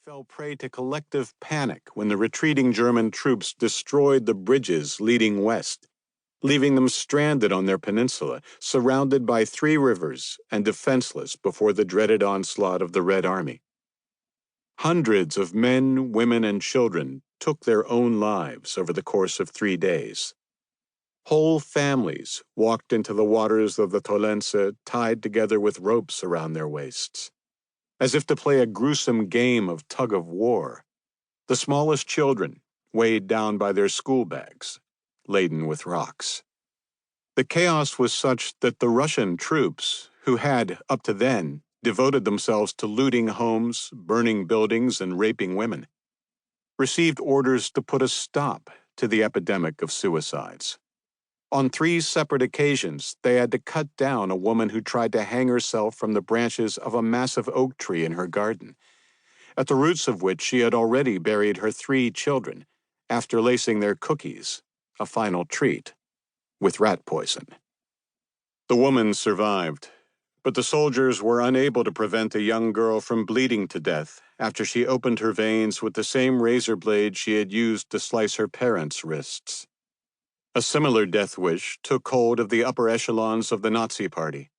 fell prey to collective panic when the retreating German troops destroyed the bridges leading west, leaving them stranded on their peninsula, surrounded by 3 rivers and defenseless before the dreaded onslaught of the Red Army. Hundreds of men, women, and children took their own lives over the course of 3 days. Whole families walked into the waters of the Tolense tied together with ropes around their waists, as if to play a gruesome game of tug-of-war. The smallest children weighed down by their school bags, laden with rocks. The chaos was such that the Russian troops, who had, up to then, devoted themselves to looting homes, burning buildings, and raping women, received orders to put a stop to the epidemic of suicides. On 3 separate occasions, they had to cut down a woman who tried to hang herself from the branches of a massive oak tree in her garden, at the roots of which she had already buried her 3 children after lacing their cookies, a final treat, with rat poison. The woman survived, but the soldiers were unable to prevent a young girl from bleeding to death after she opened her veins with the same razor blade she had used to slice her parents' wrists. A similar death wish took hold of the upper echelons of the Nazi Party.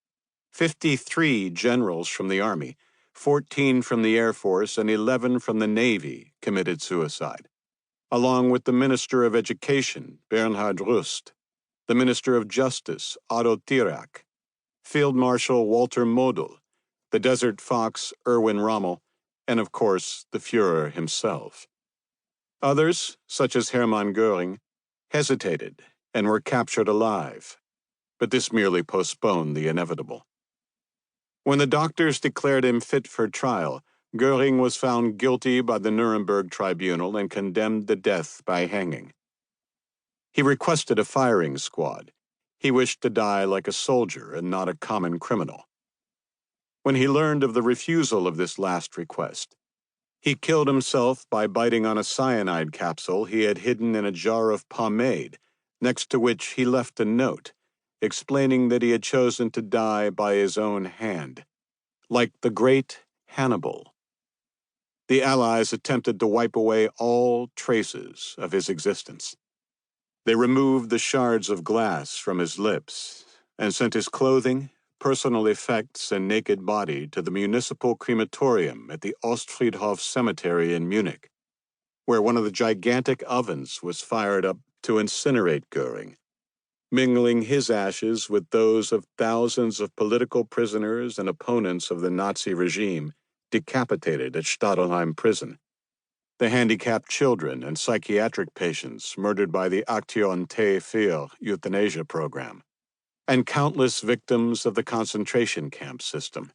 53 generals from the Army, 14 from the Air Force, and 11 from the Navy committed suicide, along with the Minister of Education, Bernhard Rust, the Minister of Justice, Otto Thirak, Field Marshal Walter Model, the Desert Fox, Erwin Rommel, and of course, the Führer himself. Others, such as Hermann Göring, hesitated and were captured alive, but this merely postponed the inevitable. When the doctors declared him fit for trial, Göring was found guilty by the Nuremberg tribunal and condemned to death by hanging. He requested a firing squad. He wished to die like a soldier and not a common criminal. When he learned of the refusal of this last request, he killed himself by biting on a cyanide capsule he had hidden in a jar of pomade, next to which he left a note, explaining that he had chosen to die by his own hand, like the great Hannibal. The Allies attempted to wipe away all traces of his existence. They removed the shards of glass from his lips and sent his clothing, personal effects, and naked body to the municipal crematorium at the Ostfriedhof Cemetery in Munich, where one of the gigantic ovens was fired up to incinerate Göring, mingling his ashes with those of thousands of political prisoners and opponents of the Nazi regime decapitated at Stadelheim prison, the handicapped children and psychiatric patients murdered by the Action T4 euthanasia program, and countless victims of the concentration camp system.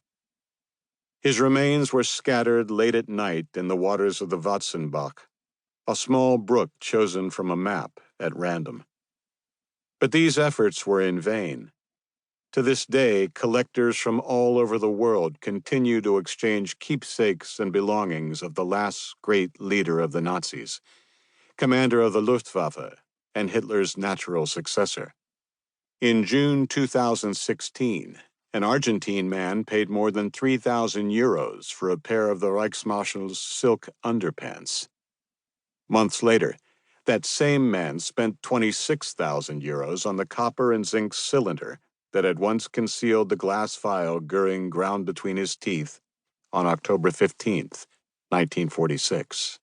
His remains were scattered late at night in the waters of the Vatsenbach, a small brook chosen from a map at random. But these efforts were in vain. To this day, collectors from all over the world continue to exchange keepsakes and belongings of the last great leader of the Nazis, commander of the Luftwaffe, and Hitler's natural successor. In June 2016, an Argentine man paid more than 3,000 euros for a pair of the Reichsmarshal's silk underpants. Months later, that same man spent 26,000 euros on the copper and zinc cylinder that had once concealed the glass vial Göring ground between his teeth on October 15, 1946.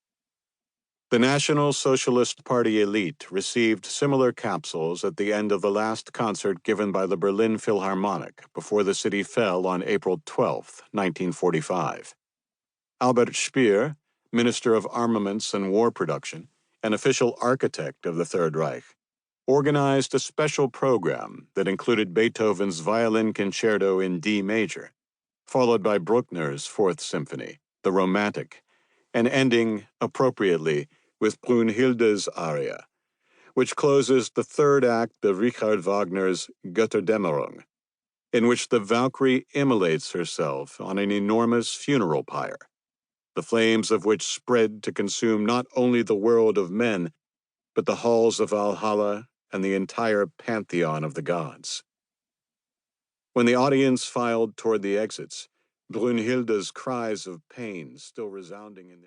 The National Socialist Party elite received similar capsules at the end of the last concert given by the Berlin Philharmonic before the city fell on April 12, 1945. Albert Speer, Minister of Armaments and War Production, an official architect of the Third Reich, organized a special program that included Beethoven's Violin Concerto in D major, followed by Bruckner's Fourth Symphony, the Romantic, and ending, appropriately, with Brünnhilde's aria, which closes the third act of Richard Wagner's Götterdämmerung, in which the Valkyrie immolates herself on an enormous funeral pyre, the flames of which spread to consume not only the world of men, but the halls of Valhalla and the entire pantheon of the gods. When the audience filed toward the exits, Brünnhilde's cries of pain still resounding in their